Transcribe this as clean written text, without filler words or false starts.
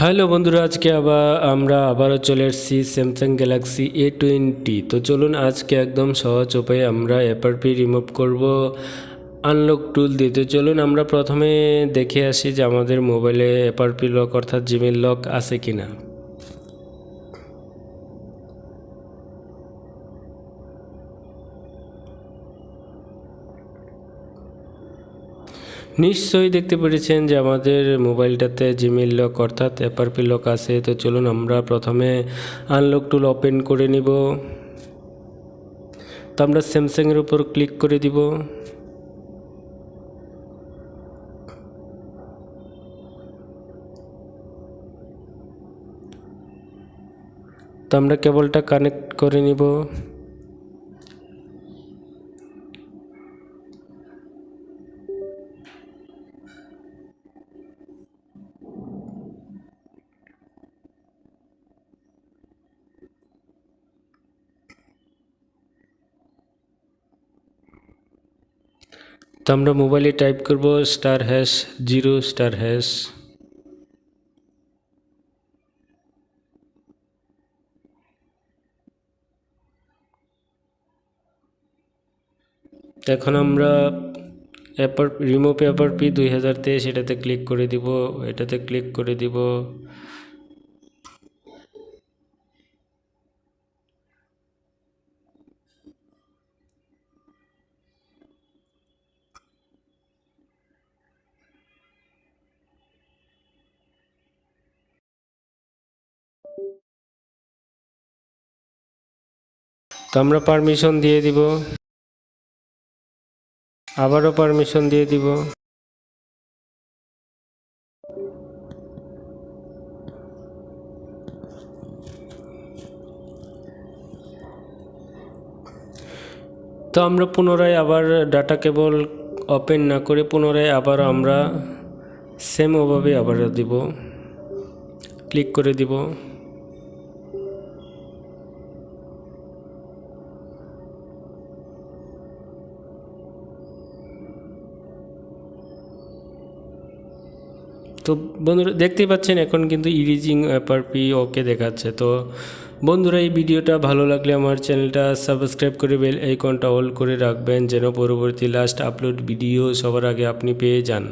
Hello বন্ধুরা, আজকে আমরা আবারও চলে এসেছি স্যামসাং গ্যালাক্সি A20। তো চলুন আজকে একদম সহজ উপায়ে আমরা এফআরপি রিমুভ করব আনলক টুল দিয়ে। তো চলুন আমরা প্রথমে দেখে আসি যে আমাদের মোবাইলে এফআরপি লক অর্থাৎ জিমেইল লক আছে কিনা। নিশ্চয়ই দেখতে পেরেছেন যে আমাদের মোবাইলটাতে জিমেইল লক অর্থাৎ এফআরপি লক আছে। তো চলুন আমরা প্রথমে আনলক টুল ওপেন করে নিব। তো আমরা স্যামসাংয়ের উপর ক্লিক করে দিব। তো আমরা কেবলটা কানেক্ট করে নিব। তো আমরা মোবাইলে টাইপ করব *#0*#। এখন আমরা রিমুভ এফআরপি 2023 এটাতে ক্লিক করে দিব, এটাতে ক্লিক করে দিব। তো আমরা পারমিশন দিয়ে দিব, আবারও পারমিশন দিয়ে দিব। তো আমরা পুনরায় আবার ডাটা কেবল ওপেন না করে পুনরায় আবার আমরা সেম ওভাবে আবার দিব, ক্লিক করে দিব। তো বন্ধুরা দেখতেই পাচ্ছেন এখন কিন্তু ইরেজিং এফআরপি ওকে দেখাচ্ছে। তো বন্ধুরা এই ভিডিওটা ভালো লাগলে আমার চ্যানেলটা সাবস্ক্রাইব করে বেল আইকনটা অল করে রাখবেন যেন পরবর্তী লাস্ট আপলোড ভিডিও সবার আগে আপনি পেয়ে যান।